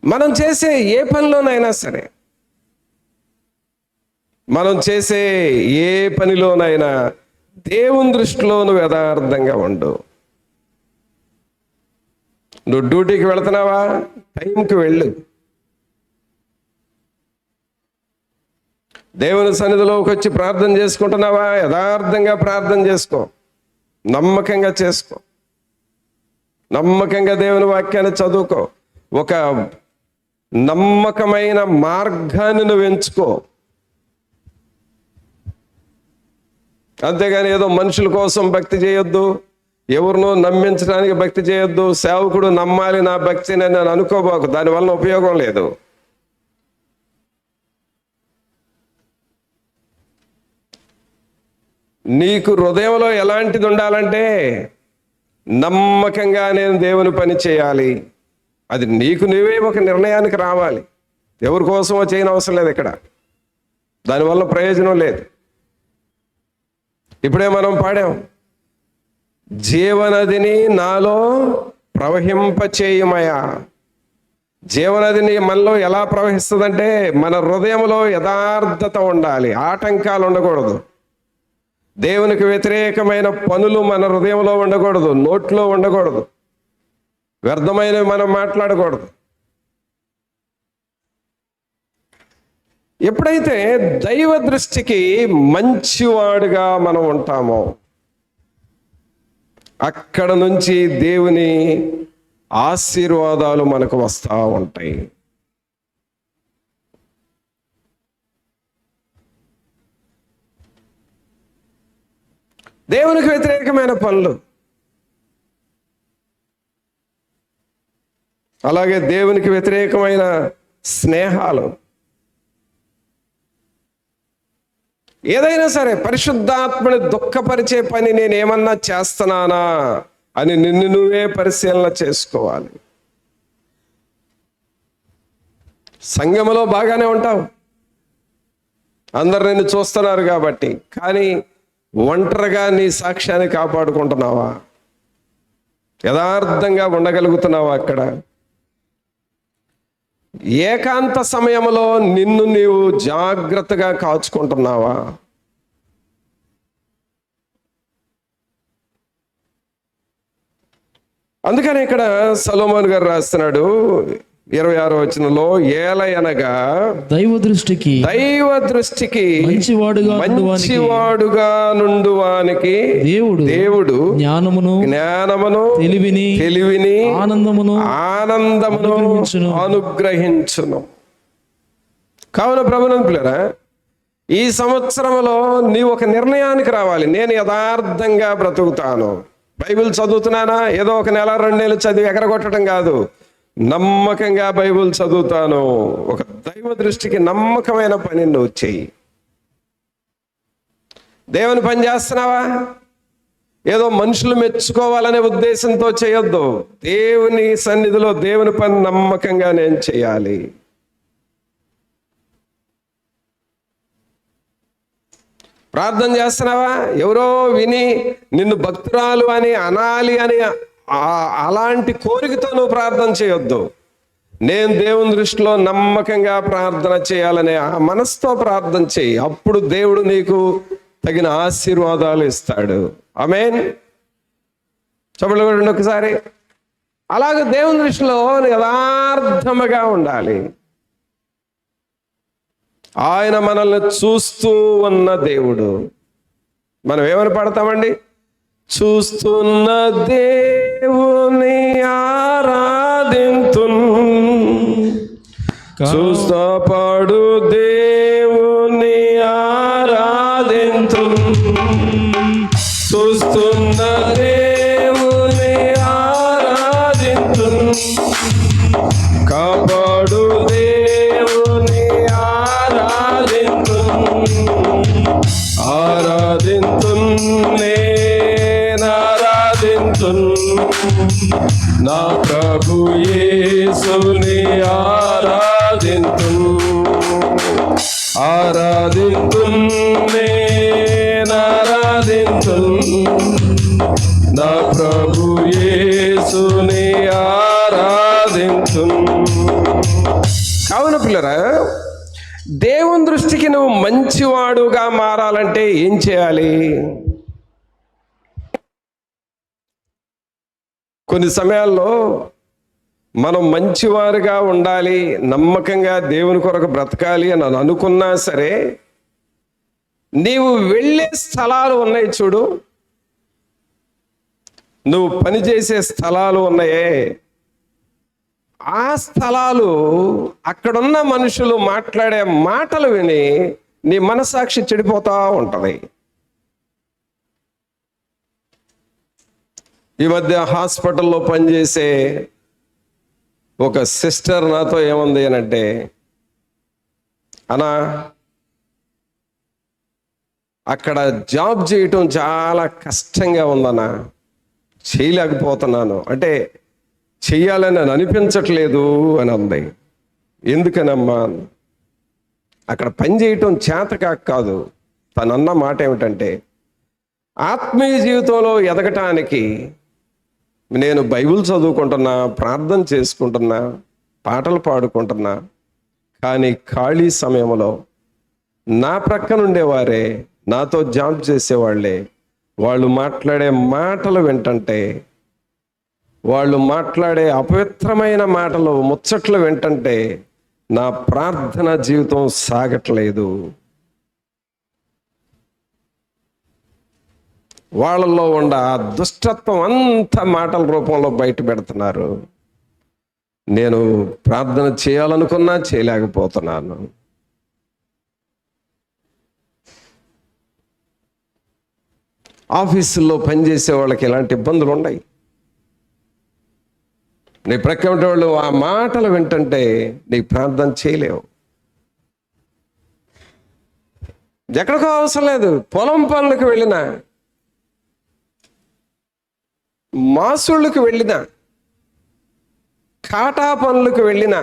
మనం చేసే ఏ పనిలోనైనా సరే, మనం చేసే ఏ పనిలోనైనా దేవుని దృష్టిలో నువ్వు యథార్థంగా ఉండు. నువ్వు డ్యూటీకి వెళుతున్నావా, టైంకి వెళ్ళు. దేవుని సన్నిధిలోకి వచ్చి ప్రార్థన చేసుకుంటున్నావా, యథార్థంగా ప్రార్థన చేసుకో, నమ్మకంగా చేసుకో, నమ్మకంగా దేవుని వాక్యాన్ని చదువుకో. ఒక నమ్మకమైన మార్గాన్ని నువ్వు ఎంచుకో. అంతేగాని ఏదో మనుషుల కోసం భక్తి చేయొద్దు, ఎవరినో నమ్మించడానికి భక్తి చేయొద్దు. సేవకుడు నమ్మాలి నా భక్తిని నేను అనుకోబోకు, దానివల్ల ఉపయోగం లేదు. నీకు హృదయంలో ఎలాంటిది ఉండాలంటే, నమ్మకంగా నేను దేవుని పని చేయాలి. అది నీకు నువ్వే ఒక నిర్ణయానికి రావాలి. ఎవరి కోసమో చేయని అవసరం లేదు ఇక్కడ, దానివల్ల ప్రయోజనం లేదు. ఇప్పుడే మనం పాడాం, జీవనదిని నాలో ప్రవహింపచేయుమయా. జీవనదిని మనలో ఎలా ప్రవహిస్తుందంటే, మన హృదయంలో యథార్థత ఉండాలి, ఆటంకాలు ఉండకూడదు. దేవునికి వ్యతిరేకమైన పనులు మన హృదయంలో ఉండకూడదు, నోట్లో ఉండకూడదు, వ్యర్థమైనవి మనం మాట్లాడకూడదు. ఎప్పుడైతే దైవ దృష్టికి మంచివాడుగా మనం ఉంటామో, అక్కడ నుంచి దేవుని ఆశీర్వాదాలు మనకు వస్తూ ఉంటాయి. దేవునికి వ్యతిరేకమైన పనులు, అలాగే దేవునికి వ్యతిరేకమైన స్నేహాలు, ఏదైనా సరే పరిశుద్ధాత్మని దుఃఖపరిచే పని నేనేమన్నా చేస్తున్నానా అని నిన్ను నువ్వే పరిశీలన చేసుకోవాలి. సంఘములో బాగానే ఉంటావు, అందరు నిన్ను చూస్తున్నారు కాబట్టి, కానీ ఒంటరిగా నీ సాక్ష్యాన్ని కాపాడుకుంటున్నావా? యథార్థంగా ఉండగలుగుతున్నావా? అక్కడ ఏకాంత సమయంలో నిన్ను నీవు జాగ్రత్తగా కాచుకుంటున్నావా? అందుకని ఇక్కడ సొలొమోను గారు రాస్తున్నాడు 26వ వచనంలో, ఏలయనగా దైవ దృష్టికి మంచివాడుగా నుండువానికి దేవుడు జ్ఞానమును తెలివిని ఆనందమును అనుగ్రహించును. కావున ప్రభునంతులారా, ఈ సంవత్సరంలో నీవు ఒక నిర్ణయానికి రావాలి. నేను యథార్థంగా బ్రతుకుతాను. బైబిల్ చదువుతున్నానా, ఏదో ఒక నెల 2 నెలలు చదివి ఎగరగొట్టడం కాదు, నమ్మకంగా బైబిల్ చదువుతాను. ఒక దైవ దృష్టికి నమ్మకమైన పని నువ్వు చెయ్యి. దేవుని పని చేస్తున్నావా, ఏదో మనుషులు మెచ్చుకోవాలనే ఉద్దేశంతో చేయొద్దు. దేవుని సన్నిధిలో దేవుని పని నమ్మకంగా నేను చేయాలి. ప్రార్థన చేస్తున్నావా, ఎవరో విని నిన్ను భక్తురాలు అని అనాలి అని అలాంటి కోరికతో నువ్వు ప్రార్థన చేయొద్దు. నేను దేవుని దృష్టిలో నమ్మకంగా ప్రార్థన చేయాలనే ఆ మనసుతో ప్రార్థన చేయి. అప్పుడు దేవుడు నీకు తగిన ఆశీర్వాదాలు ఇస్తాడు. ఆమేన్. చెప్పండి కూడా ఒకసారి. అలాగే దేవుని దృష్టిలో యథార్థముగా ఉండాలి. ఆయన మనల్ని చూస్తూ ఉన్న దేవుడు. మనం ఏమని పడతామండి? చూస్తున్న దేవుని ఆరాధింతున్, చూస్తా పాడు దేవుని ఆరాధింతున్, చూస్తున్న దేవుని ఆరాధింతున్, కాపాడు దేవుని ఆరాధింతున్, ఆరాధింతున్ నా ప్రభు యేసుని ఆరాధింతున్, ఆరాధింతున్ నేనారాధింతున్, నా ప్రభు యేసుని ఆరాధింతున్. కావున పిల్లరా, దేవుని దృష్టికి నువ్వు మంచివాడుగా మారాలంటే ఏం చేయాలి? కొన్ని సమయాల్లో మనం మంచివారుగా ఉండాలి, నమ్మకంగా దేవుని కొరకు బ్రతకాలి అని అనుకున్నా సరే, నీవు వెళ్ళే స్థలాలు ఉన్నాయి చూడు, నువ్వు పనిచేసే స్థలాలు ఉన్నాయే, ఆ స్థలాలు అక్కడున్న మనుషులు మాట్లాడే మాటలు విని నీ మనసాక్షి చెడిపోతా ఉంటది. ఈ మధ్య హాస్పిటల్లో పనిచేసే ఒక సిస్టర్ నాతో ఏముంది అనంటే, అన్నా అక్కడ జాబ్ చేయటం చాలా కష్టంగా ఉందన్నా, చేయలేకపోతున్నాను, అంటే చెయ్యాలని అనిపించట్లేదు అని అంది. ఎందుకనమ్మా? అక్కడ పని చేయటం చేతకాక కాదు, తనన్న మాట ఏమిటంటే, ఆత్మీయ జీవితంలో ఎదగటానికి నేను బైబిల్ చదువుకుంటున్నా, ప్రార్థన చేసుకుంటున్నా, పాటలు పాడుకుంటున్నా, కానీ ఖాళీ సమయంలో నా ప్రక్కన ఉండేవారే, నాతో జాబ్ చేసేవాళ్ళే, వాళ్ళు మాట్లాడే మాటలు వింటంటే, వాళ్ళు మాట్లాడే అపవిత్రమైన మాటలు ముచ్చట్లు వింటంటే నా ప్రార్థన జీవితం సాగట్లేదు. వాళ్ళల్లో ఉన్న ఆ దుష్టత్వం అంతా మాటల రూపంలో బయట పెడుతున్నారు. నేను ప్రార్థన చేయాలనుకున్నా చేయలేకపోతున్నాను. ఆఫీసుల్లో పనిచేసే వాళ్ళకి ఇలాంటి ఇబ్బందులు ఉన్నాయి. నీ ప్రక్కన వాళ్ళు ఆ మాటలు వింటుంటే నీ ప్రార్థన చేయలేవు. ఎక్కడికో అవసరం లేదు, పొలం పనులకు వెళ్ళినా, మాసుళ్ళకి వెళ్ళినా, కాటా పనులకు వెళ్ళినా,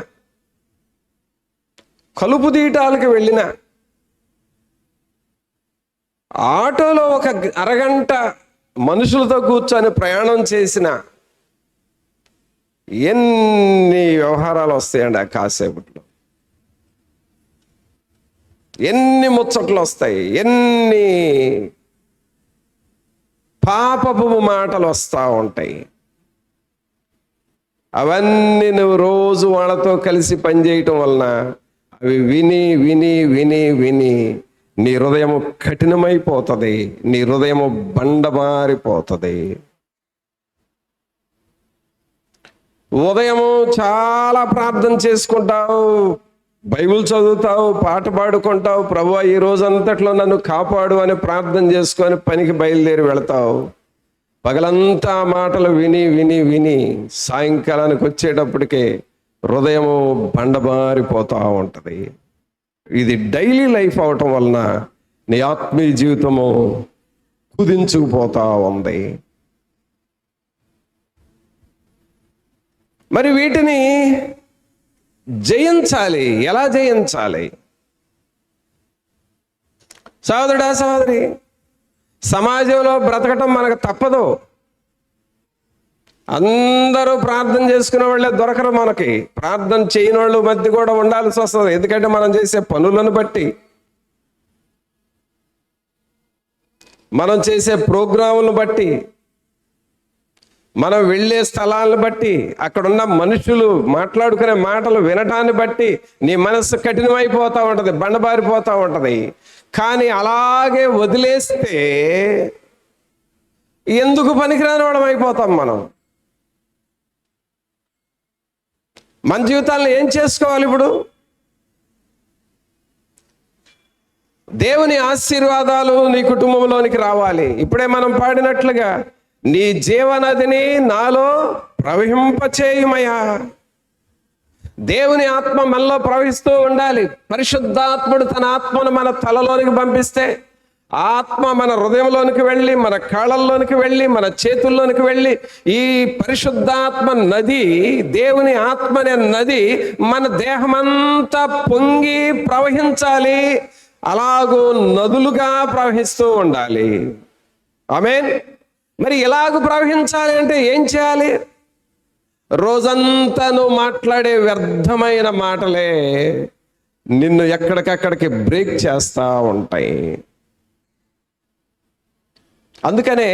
కలుపు తీయటాలకు వెళ్ళినా, ఆటోలో ఒక అరగంట మనుషులతో కూర్చొని ప్రయాణం చేసిన ఎన్ని వ్యవహారాలు వస్తాయండి ఆ కాసేపట్లో, ఎన్ని ముచ్చట్లు వస్తాయి, ఎన్ని పాపపు మాటలు వస్తూ ఉంటాయి. అవన్నీ నువ్వు రోజు వాళ్ళతో కలిసి పనిచేయటం వలన అవి విని విని విని విని నీ హృదయము కఠినమైపోతుంది, నీ హృదయము బండబారిపోతుంది. ఉదయము చాలా ప్రార్థన చేసుకుంటావు, బైబిల్ చదువుతావు, పాట పాడుకుంటావు, ప్రభువా ఈ రోజంతట్లో నన్ను కాపాడు అని ప్రార్థన చేసుకొని పనికి బయలుదేరి వెళతావు. పగలంతా మాటలు విని విని విని సాయంకాలానికి వచ్చేటప్పటికే హృదయము బండబారిపోతూ ఉంటుంది. ఇది డైలీ లైఫ్ అవటం వలన నీ ఆత్మీయ జీవితము కుదించుకుపోతా ఉంది. మరి వీటిని జయించాలి. ఎలా జయించాలి? సహోదరుడా, సహోదరి, సమాజంలో బ్రతకటం మనకు తప్పదు. అందరూ ప్రార్థన చేసుకునే వాళ్ళే దొరకరు మనకి. ప్రార్థన చేయని వాళ్ళు మధ్య కూడా ఉండాల్సి వస్తుంది. ఎందుకంటే మనం చేసే పనులను బట్టి, మనం చేసే ప్రోగ్రాములను బట్టి, మనం వెళ్ళే స్థలాలను బట్టి, అక్కడున్న మనుషులు మాట్లాడుకునే మాటలు వినటాన్ని బట్టి నీ మనస్సు కఠినమైపోతూ ఉంటుంది, బండబారిపోతూ ఉంటుంది. కానీ అలాగే వదిలేస్తే ఎందుకు పనికిరాని వాడం అయిపోతాం మనం. మన జీవితాలను ఏం చేసుకోవాలి? ఇప్పుడు దేవుని ఆశీర్వాదాలు నీ కుటుంబంలోనికి రావాలి. ఇప్పుడే మనం పాడినట్లుగా, నీ జీవనదిని నాలో ప్రవహింపచేయుమయ్యా. దేవుని ఆత్మ మనలో ప్రవహిస్తూ ఉండాలి. పరిశుద్ధాత్ముడు తన ఆత్మను మన తలలోనికి పంపిస్తే ఆత్మ మన హృదయంలోనికి వెళ్ళి, మన కాళ్ళల్లోనికి వెళ్ళి, మన చేతుల్లోనికి వెళ్ళి, ఈ పరిశుద్ధాత్మ నది, దేవుని ఆత్మ అనే నది మన దేహమంతా పొంగి ప్రవహించాలి. అలాగూ నదులుగా ప్రవహిస్తూ ఉండాలి. ఆమేన్. మరి ఇలాగ ప్రవహించాలి అంటే ఏం చేయాలి? రోజంతా నువ్వు మాట్లాడే వ్యర్థమైన మాటలే నిన్ను ఎక్కడికక్కడికి బ్రేక్ చేస్తూ ఉంటాయి. అందుకనే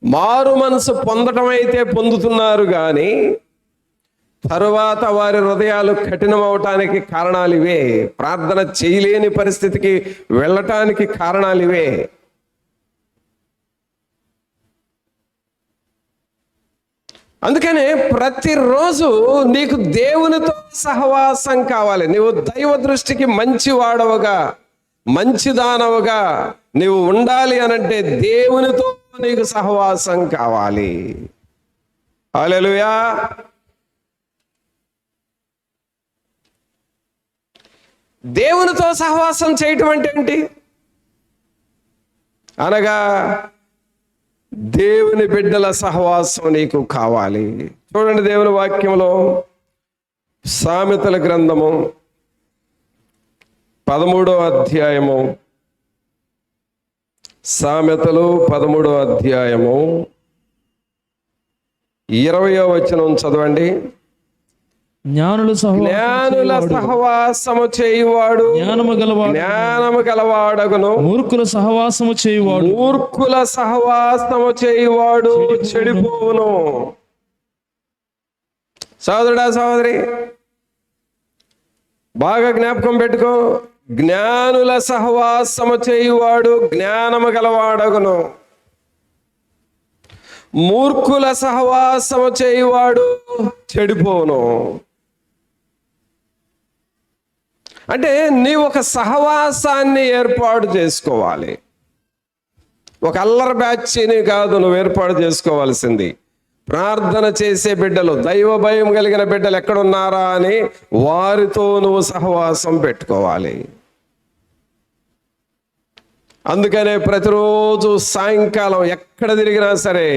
మారు మనసు పొందటం అయితే పొందుతున్నారు, కానీ తరువాత వారి హృదయాలు కఠినమవటానికి కారణాలు ఇవే. ప్రార్థన చేయలేని పరిస్థితికి వెళ్ళటానికి కారణాలు ఇవే. అందుకనే ప్రతిరోజు నీకు దేవునితో సహవాసం కావాలి. నీవు దైవ దృష్టికి మంచివాడవుగా, మంచిదానవుగా నీవు ఉండాలి అనంటే దేవునితో నీకు సహవాసం కావాలి. హల్లెలూయా. దేవునితో సహవాసం చేయటం అంటే ఏంటి అనగా, దేవుని బిడ్డల సహవాసం నీకు కావాలి. చూడండి, దేవుని వాక్యంలో సామెతల గ్రంథము 13వ అధ్యాయము, సామెతలు 13వ అధ్యాయము 20వ వచనం చదవండి. జ్ఞానుల సహవాసము చేయువాడు జ్ఞానము గలవాడగును, మూర్ఖుల సహవాసము చేయువాడు చెడిపోవును. సోదరుడా, సోదరి, బాగా జ్ఞాపకం పెట్టుకో. జ్ఞానుల సహవాసము చేయువాడు జ్ఞానము గలవాడగును, మూర్ఖుల సహవాసము చేయువాడు చెడిపోవును. అంటే నీవు ఒక సహవాసాన్ని ఏర్పాటు చేసుకోవాలి. ఒక అల్లరి బ్యాచ్ని కాదు నువ్వు ఏర్పాటు చేసుకోవాల్సింది. ప్రార్థన చేసే బిడ్డలు, దైవ భయం కలిగిన బిడ్డలు ఎక్కడున్నారా అని వారితో నువ్వు సహవాసం పెట్టుకోవాలి. అందుకనే ప్రతిరోజు సాయంకాలం ఎక్కడ తిరిగినా సరే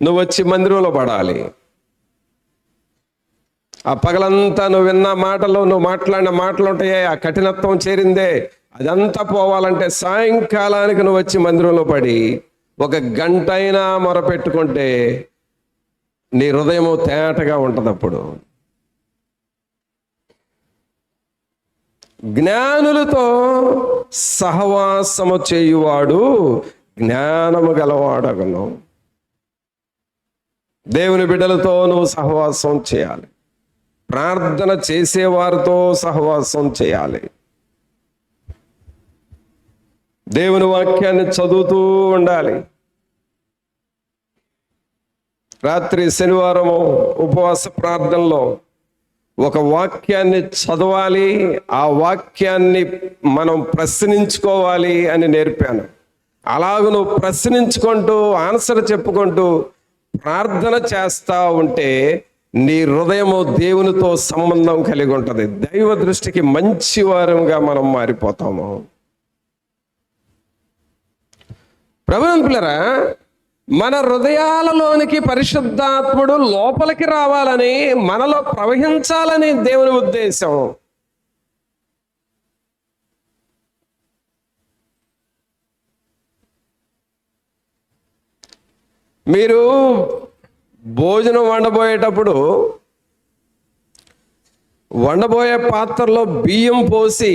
నువ్వు వచ్చి మందిరంలో పడాలి. ఆ పగలంతా నువ్వు విన్న మాటలు, నువ్వు మాట్లాడిన మాటలు ఉంటాయే, ఆ కఠినత్వం చేరిందే, అదంతా పోవాలంటే సాయంకాలానికి నువ్వు వచ్చి మందిరంలో పడి 1 గంట అయినా మొరపెట్టుకుంటే నీ హృదయము తేటగా ఉంటుంది. అప్పుడు జ్ఞానులతో సహవాసము చేయువాడు జ్ఞానము గలవాడగును. దేవుని బిడ్డలతో నువ్వు సహవాసం చేయాలి. ప్రార్థన చేసేవారితో సహవాసం చేయాలి. దేవుని వాక్యాన్ని చదువుతూ ఉండాలి. రాత్రి శనివారము ఉపవాస ప్రార్థనలో ఒక వాక్యాన్ని చదవాలి, ఆ వాక్యాన్ని మనం ప్రశ్నించుకోవాలి అని నేర్పాను. అలాగ నువ్వు ప్రశ్నించుకుంటూ ఆన్సర్ చెప్పుకుంటూ ప్రార్థన చేస్తా ఉంటే నీ హృదయము దేవునితో సంబంధం కలిగి ఉంటుంది. దైవ దృష్టికి మంచి వారంగా మనం మారిపోతాము. ప్రభువుని పిల్లరా, మన హృదయాలలోనికి పరిశుద్ధాత్ముడు లోపలికి రావాలని, మనలో ప్రవహించాలని దేవుని ఉద్దేశం. మీరు భోజనం వండబోయేటప్పుడు వండబోయే పాత్రలో బియ్యం పోసి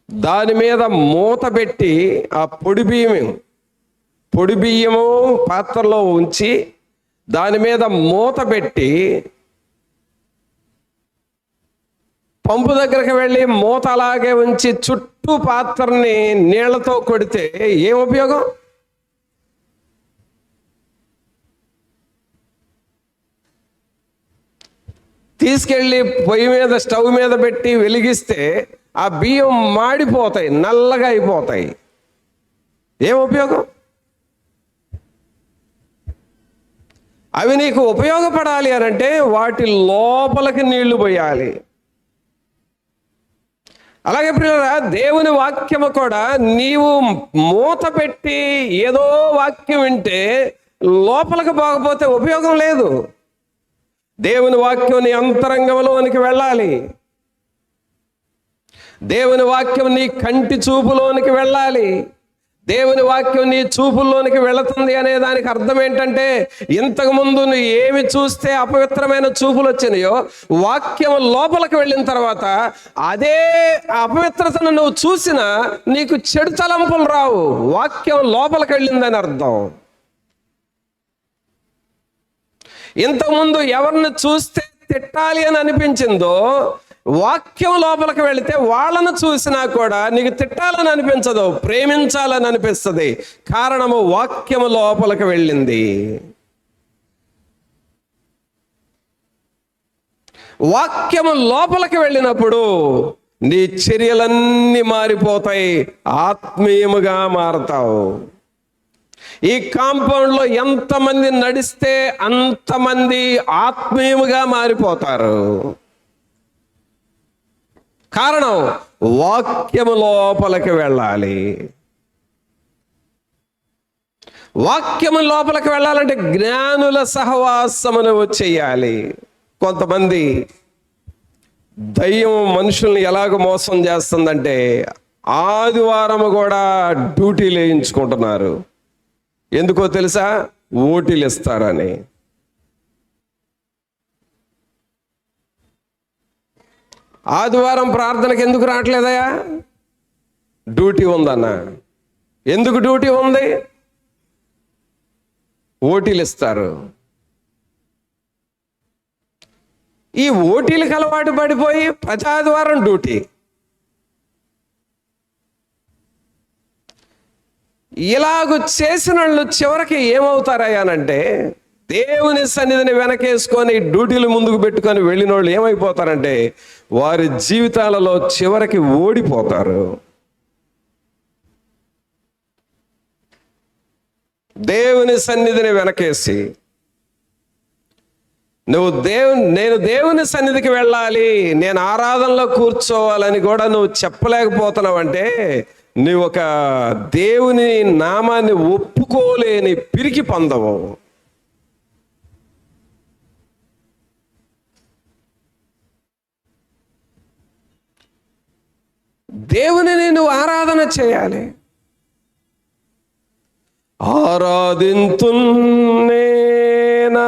దాని మీద మూత పెట్టి ఆ పొడి బియ్యము పాత్రలో ఉంచి దాని మీద మూత పెట్టి పంపు దగ్గరికి వెళ్ళి మూత అలాగే ఉంచి చుట్టూ పాత్రని నీళ్లతో కొడితే ఏం ఉపయోగం? తీసుకెళ్ళి పొయ్యి మీద, స్టవ్ మీద పెట్టి వెలిగిస్తే ఆ బియ్యం మాడిపోతాయి, నల్లగా అయిపోతాయి. ఏం ఉపయోగం? అవి నీకు ఉపయోగపడాలి అనంటే వాటి లోపలికి నీళ్లు పోయాలి. అలాగే ప్రియులారా, దేవుని వాక్యము కూడా నీవు మూత పెట్టి ఏదో వాక్యం వింటే లోపలికి పోకపోతే ఉపయోగం లేదు. దేవుని వాక్యం నీ అంతరంగంలోనికి వెళ్ళాలి. దేవుని వాక్యం నీ కంటి చూపులోనికి వెళ్ళాలి. దేవుని వాక్యం నీ చూపుల్లోనికి వెళుతుంది అనే దానికి అర్థం ఏంటంటే, ఇంతకుముందు నువ్వు ఏమి చూస్తే అపవిత్రమైన చూపులు వచ్చినాయో, వాక్యం లోపలికి వెళ్ళిన తర్వాత అదే అపవిత్రతను నువ్వు చూసినా నీకు చెడు తలంపులు రావు. వాక్యం లోపలికి వెళ్ళిందని అర్థం. ఇంతకుముందు ఎవరిని చూస్తే తిట్టాలి అని అనిపించిందో, వాక్యం లోపలికి వెళితే వాళ్ళను చూసినా కూడా నీకు తిట్టాలని అనిపించదు, ప్రేమించాలని అనిపిస్తుంది. కారణము వాక్యము లోపలికి వెళ్ళింది. వాక్యము లోపలికి వెళ్ళినప్పుడు నీ చర్యలన్నీ మారిపోతాయి, ఆత్మీయముగా మారతావు. ఈ కాంపౌండ్లో ఎంతమంది నడిస్తే అంతమంది ఆత్మీయముగా మారిపోతారు. కారణం వాక్యము లోపలికి వెళ్ళాలి. వాక్యము లోపలికి వెళ్ళాలంటే జ్ఞానుల సహవాసమును చేయాలి. కొంతమంది దయ్యం మనుషుల్ని ఎలాగ మోసం చేస్తుందంటే, ఆదివారం కూడా డ్యూటీలు వేయించుకుంటున్నారు. ఎందుకో తెలుసా? ఓటీలు ఇస్తారని. ఆదివారం ప్రార్థనకి ఎందుకు రావట్లేదయా? డ్యూటీ ఉందన్న. ఎందుకు డ్యూటీ ఉంది? ఓటీలు ఇస్తారు. ఈ ఓటీలకు అలవాటు పడిపోయి ప్రతి ఆదివారం డ్యూటీ. ఇలాగ చేసిన వాళ్ళు చివరికి ఏమవుతారయ్యానంటే, దేవుని సన్నిధిని వెనకేసుకొని డ్యూటీలు ముందుకు పెట్టుకొని వెళ్ళిన వాళ్ళు ఏమైపోతారంటే, వారి జీవితాలలో చివరికి ఓడిపోతారు. దేవుని సన్నిధిని వెనకేసి నేను దేవుని సన్నిధికి వెళ్ళాలి, నేను ఆరాధనలో కూర్చోవాలని కూడా నువ్వు చెప్పలేకపోతున్నావు అంటే, నువ్వు ఒక దేవుని నామాన్ని ఒప్పుకోలేని పిరికి పొందవు. దేవునిని నువ్వు ఆరాధన చేయాలి. ఆరాధింతున్ నేనారాధింతున్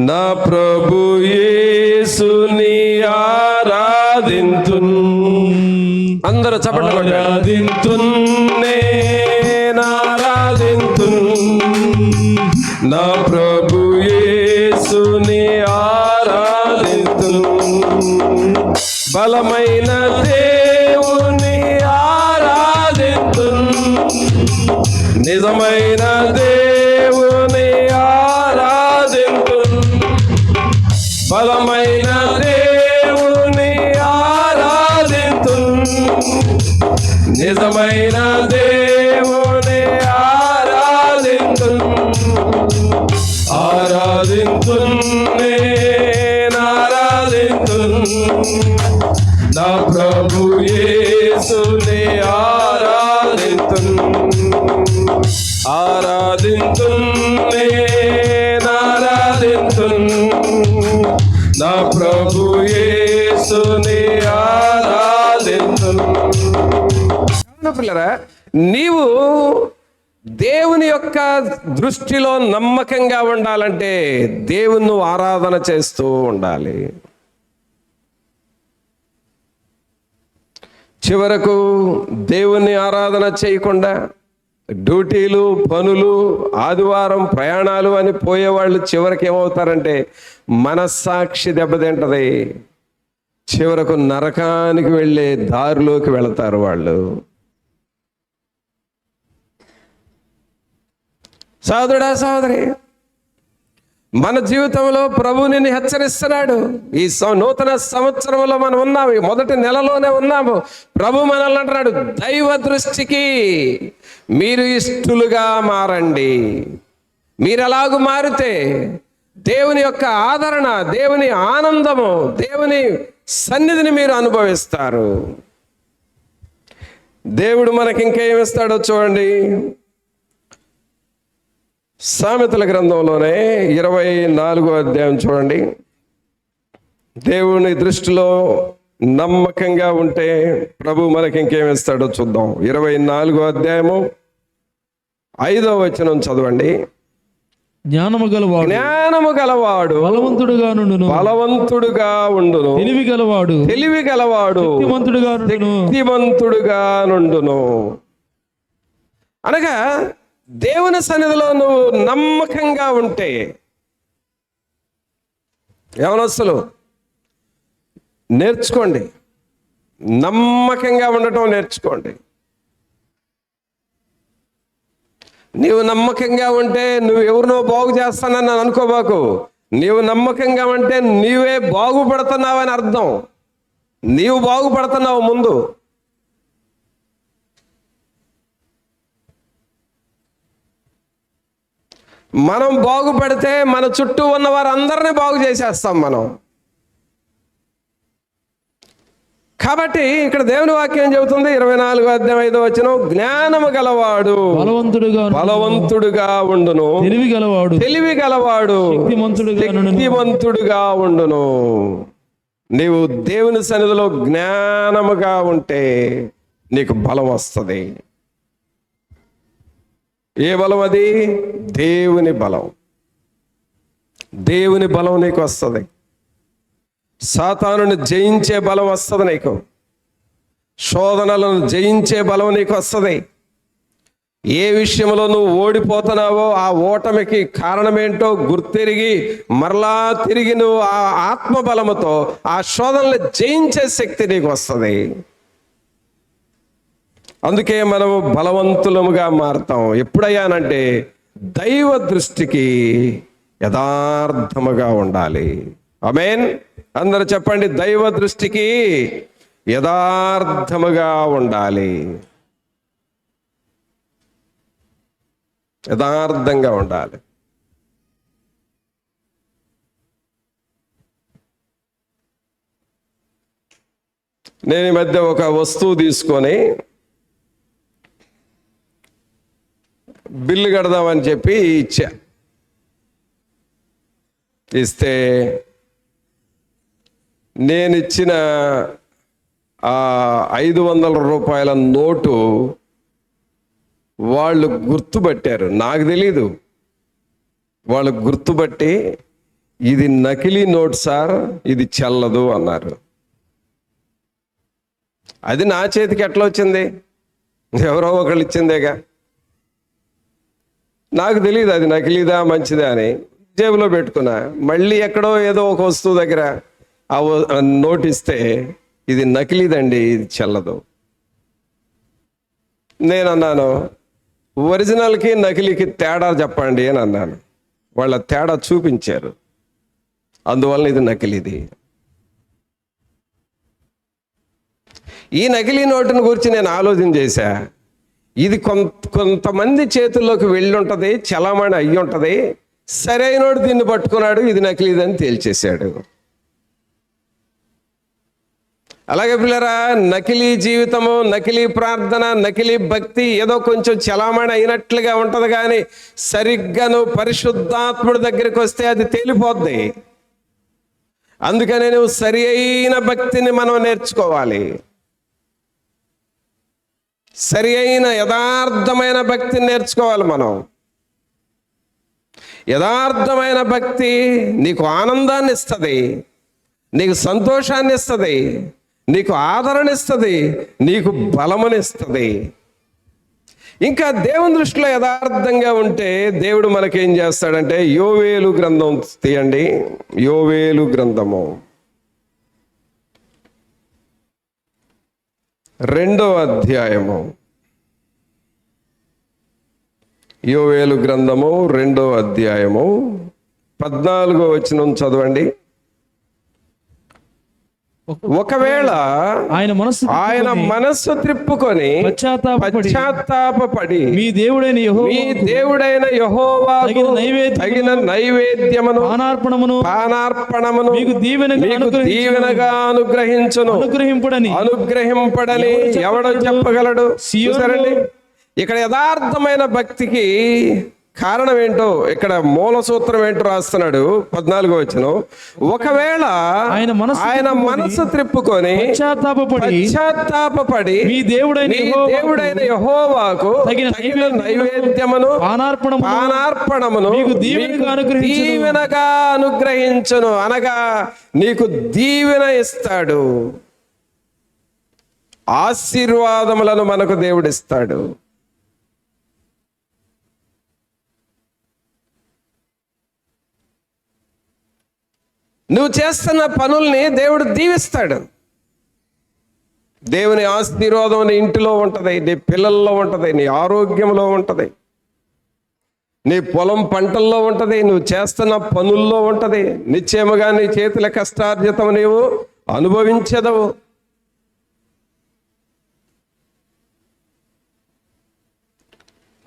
నా ప్రభు యేసుని ఆరాధింతున్. అందరూ చప్పట్లు కొట్టండి. ఆరాధింతున్ నేనారాధింతున్ నా ప్రభు యేసుని ఆరాధింతున్. బలమైన దేవుని ఆరాధింతున్, నిజమైన దేవుని ఆరాధింతున్. బలమైన దేవుని ఆరాధింతున్, నిజమైన దేవుని ఆరాధింతున్. ఆరాధింతున్ నేనారాధింతున్ నా ప్రభు యేసుని ఆరాధింతున్. ఆరాధింతున్ నేనారాధింతున్ నా ప్రభు యేసుని ఆరాధింతున్. పిల్లరా, నీవు దేవుని యొక్క దృష్టిలో నమ్మకంగా ఉండాలంటే దేవుని నువ్వు ఆరాధన చేస్తూ ఉండాలి. చివరకు దేవుని ఆరాధన చేయకుండా డ్యూటీలు, పనులు, ఆదివారం ప్రయాణాలు అని పోయేవాళ్ళు చివరికి ఏమవుతారంటే, మనస్సాక్షి దెబ్బతింటది. చివరకు నరకానికి వెళ్ళే దారిలోకి వెళతారు వాళ్ళు. సోదరుడా, సోదరి, మన జీవితంలో ప్రభువు నిన్ను హెచ్చరిస్తున్నాడు. ఈ నూతన సంవత్సరంలో మనం ఉన్నాము, ఈ మొదటి నెలలోనే ఉన్నాము. ప్రభు మనల్ని అంటున్నాడు, దైవ దృష్టికి మీరు ఇష్టలుగా మారండి. మీరు ఎలాగూ మారితే దేవుని యొక్క ఆదరణ, దేవుని ఆనందము, దేవుని సన్నిధిని మీరు అనుభవిస్తారు. దేవుడు మనకి ఇంకేమిస్తాడో చూడండి. సామెతల గ్రంథంలోనే 24వ అధ్యాయం చూడండి. దేవుని దృష్టిలో నమ్మకంగా ఉంటే ప్రభు మనకి ఇంకేమిస్తాడో చూద్దాం. 24వ అధ్యాయము 5వ వచనం చదవండి. జ్ఞానము గలవాడు జ్ఞానము గలవాడు బలవంతుడుగా నుండును, బలవంతుడుగా ఉండును, తెలివి గలవాడు తెలివి గలవాడు శక్తిమంతుడుగా నుండును. శక్తిమంతుడుగా నుండును. అనగా దేవుని సన్నిధిలో నువ్వు నమ్మకంగా ఉంటే, యవనస్తులు నేర్చుకోండి, నమ్మకంగా ఉండటం నేర్చుకోండి. నీవు నమ్మకంగా ఉంటే నువ్వు ఎవరినో బాగు చేస్తానని అనుకోబాకు. నీవు నమ్మకంగా ఉంటే నీవే బాగుపడుతున్నావని అర్థం. నీవు బాగుపడుతున్నావు ముందు. మనం బాగుపడితే మన చుట్టూ ఉన్న వారందరినీ బాగు చేసేస్తాం మనం. కాబట్టి ఇక్కడ దేవుని వాక్యం చెబుతుంది, 24వ అధ్యాయం 5వ వచనం, జ్ఞానము గలవాడు బలవంతుడుగా ఉండును, తెలివి గలవాడు శక్తిమంతుడుగా ఉండును. నీవు దేవుని సన్నిధిలో జ్ఞానముగా ఉంటే నీకు బలం వస్తుంది. ఏ బలం అది? దేవుని బలం. దేవుని బలం నీకు వస్తుంది. సాతానుని జయించే బలం వస్తుంది నీకు. శోధనలను జయించే బలం నీకు వస్తుంది. ఏ విషయంలో నువ్వు ఓడిపోతున్నావో ఆ ఓటమికి కారణమేంటో గుర్తిరిగి మరలా తిరిగి నువ్వు ఆ ఆత్మబలముతో ఆ శోధనలు జయించే శక్తి నీకు వస్తుంది. అందుకే మనము బలవంతులముగా మారుతాం. ఎప్పుడయ్యానంటే దైవ దృష్టికి యథార్థముగా ఉండాలి. ఆమేన్. అందరూ చెప్పండి, దైవ దృష్టికి యథార్థముగా ఉండాలి. యథార్థంగా ఉండాలి. నేను ఈ మధ్య ఒక వస్తువు తీసుకొని బిల్లు కడదామని చెప్పి ఇచ్చా. ఇస్తే నేను ఇచ్చిన 500 రూపాయల నోటు వాళ్ళు గుర్తుపట్టారు. నాకు తెలీదు. వాళ్ళు గుర్తుపట్టి, ఇది నకిలీ నోట్ సార్, ఇది చెల్లదు అన్నారు. అది నా చేతికి ఎట్లా వచ్చింది? ఎవరో ఒకళ్ళు ఇచ్చిందేగా. నాకు తెలియదు అది నకిలీదా మంచిదా అని. జేబులో పెట్టుకున్నా. మళ్ళీ ఎక్కడో ఏదో ఒక వస్తువు దగ్గర ఆ నోట్ ఇస్తే, ఇది నకిలీదండి, ఇది చెల్లదు. నేను అన్నాను, ఒరిజినల్కి నకిలీకి తేడా చెప్పండి అని అన్నాను. వాళ్ళ తేడా చూపించారు. అందువల్ల ఇది నకిలీది. ఈ నకిలీ నోటుని గురించి నేను ఆలోచన చేశా. ఇది కొంతమంది చేతుల్లోకి వెళ్ళి ఉంటుంది, చలామణి అయ్యి ఉంటుంది. సరైనోడు దీన్ని పట్టుకున్నాడు, ఇది నకిలీదని తేల్చేశాడు. అలాగే పిల్లరా, నకిలీ జీవితము, నకిలీ ప్రార్థన, నకిలీ భక్తి ఏదో కొంచెం చలామణి అయినట్లుగా ఉంటుంది, కానీ సరిగ్గా నువ్వు పరిశుద్ధాత్ముడి దగ్గరికి వస్తే అది తేలిపోద్ది. అందుకనే నువ్వు సరి అయిన భక్తిని మనం నేర్చుకోవాలి. సరి అయిన యథార్థమైన భక్తిని నేర్చుకోవాలి మనం. యథార్థమైన భక్తి నీకు ఆనందాన్ని ఇస్తుంది, నీకు సంతోషాన్ని ఇస్తుంది, నీకు ఆదరణ ఇస్తుంది, నీకు బలమునిస్తుంది. ఇంకా దేవుని దృష్టిలో యథార్థంగా ఉంటే దేవుడు మనకేం చేస్తాడంటే, యోవేలు గ్రంథం తీయండి. యోవేలు గ్రంథము 2వ అధ్యాయము. యోవేలు గ్రంథము 2వ అధ్యాయము 14వ వచనం చదవండి. ఒకవేళ ఆయన మనస్సు త్రిప్పుకొని పశ్చాత్తాపపడి మీ దేవుడైన యెహోవాకు తగిన నైవేద్యమును పానార్పణమును మీకు దీవెనగా అనుగ్రహింపడని ఎవడు చెప్పగలడు? చూసారండి, ఇక్కడ యథార్థమైన భక్తికి కారణం ఏంటో ఇక్కడ మూల సూత్రం ఏంటో రాస్తున్నాడు 14వ వచనం. ఒకవేళ ఆయన మనసు త్రిప్పుకొని పశ్చాత్తాపపడి మీ దేవుడైన యెహోవాకు తగిన నైవేద్యమును పానార్పణమును దీవెనగా అనుగ్రహించును, అనగా నీకు దీవెన ఇస్తాడు. ఆశీర్వాదములను మనకు దేవుడిస్తాడు. నువ్వు చేస్తున్న పనుల్ని దేవుడు దీవిస్తాడు. దేవుని ఆశీర్వాదం నీ ఇంటిలో ఉంటుంది, నీ పిల్లల్లో ఉంటుంది, నీ ఆరోగ్యంలో ఉంటుంది, నీ పొలం పంటల్లో ఉంటుంది, నువ్వు చేస్తున్న పనుల్లో ఉంటుంది. నిశ్చయముగా నీ చేతుల కష్టార్జితం నీవు అనుభవించదవు.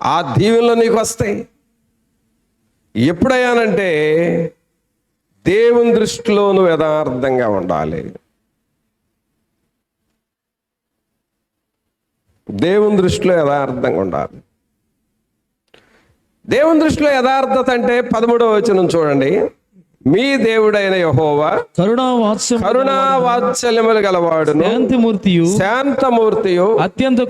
ఆ దీవెనలు నీకు వస్తాయి. ఎప్పుడయ్యానంటే దేవుని దృష్టిలో నువ్వు యథార్థంగా ఉండాలి. దేవుని దృష్టిలో యథార్థంగా ఉండాలి. దేవుని దృష్టిలో యథార్థత అంటే 13వ వచనం చూడండి. మీ దేవుడైన యెహోవా కరుణావాత్సల్యములు గలవాడును, శాంతమూర్తియు అత్యంత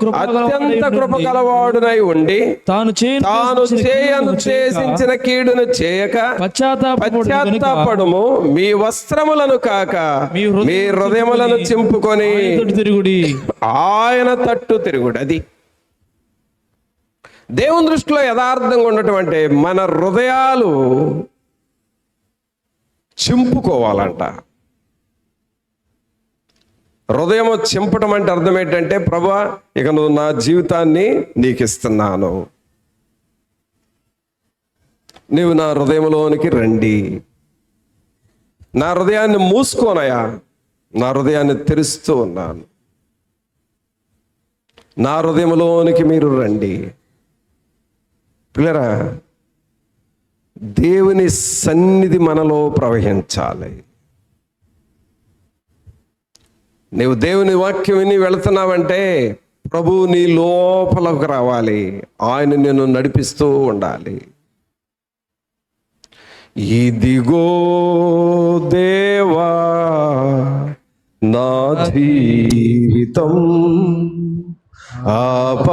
కృప గలవాడునై ఉండి తాను చేయను చేసించిన కీడును చేయక పశ్చాత్తాపడుము. మీ వస్త్రములను కాక మీ హృదయములను చింపుకొని ఆయన తట్టు తిరుగుడు. అది దేవుని దృష్టిలో యథార్థంగా ఉండటం అంటే మన హృదయాలు చింపుకోవాలంట. హృదయము చింపటం అంటే అర్థం ఏంటంటే, ప్రభువా ఇక నువ్వు నా జీవితాన్ని నీకు ఇస్తున్నాను, నీవు నా హృదయంలోనికి రండి. నా హృదయాన్ని మూసుకోనయా, నా హృదయాన్ని తెరుస్తూ ఉన్నాను, నా హృదయంలోనికి మీరు రండి. పిల్లరా, దేవుని సన్నిధి మనలో ప్రవహించాలి. నీవు దేవుని వాక్యం విని వెళుతున్నావంటే ప్రభువు నీ లోపలకు రావాలి, ఆయన నిన్ను నడిపిస్తూ ఉండాలి. ఇదిగో దేవా నా జీవితం ఆపాదమస్తకం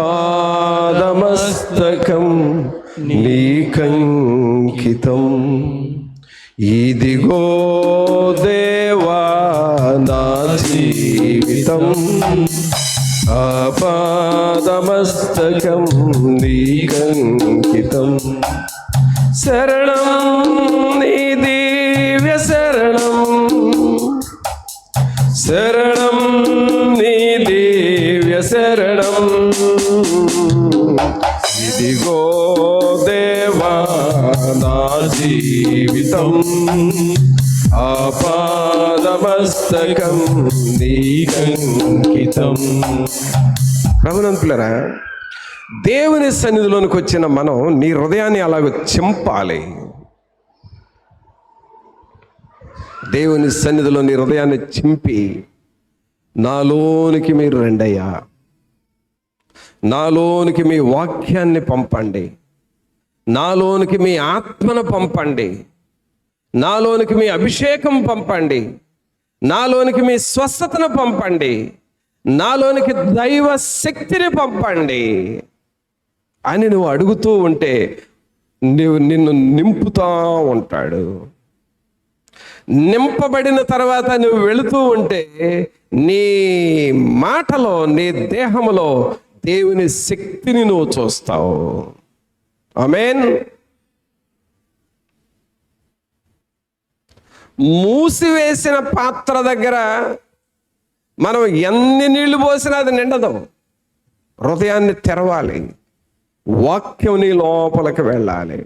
నీకంకితం. ఇదిగో దేవా నా జీవితం ఆపాదమస్తకం నీకంకితం. శరణం నీ దివ్య శరణం, శరణం నీ దివ్య శరణం. ఇదిగో దేవా నా జీవితం ఆపాదమస్తకం నీకంకితం. ప్రభునంతులరా, దేవుని సన్నిధిలోనికి వచ్చిన మనం నీ హృదయాన్ని అలాగ చింపాలి. దేవుని సన్నిధిలో నీ హృదయాన్ని చింపి నాలోనికి మీరు రండయ్యా, నాలోనికి మీ వాక్యాన్ని పంపండి, నాలోనికి మీ ఆత్మను పంపండి, నాలోనికి మీ అభిషేకం పంపండి, నాలోనికి మీ స్వస్థతను పంపండి, నాలోనికి దైవ శక్తిని పంపండి అని నువ్వు అడుగుతూ ఉంటే నిన్ను నింపుతా ఉంటాడు. నింపబడిన తర్వాత నువ్వు వెళుతూ ఉంటే నీ మాటలో, నీ దేహములో దేవుని శక్తిని నువ్వు చూస్తావు. ఆమేన్. మూసివేసిన పాత్ర దగ్గర మనం ఎన్ని నీళ్లు పోసినా అది నిండదు. హృదయాన్ని తెరవాలి, వాక్యం నీ లోపలికి వెళ్ళాలి.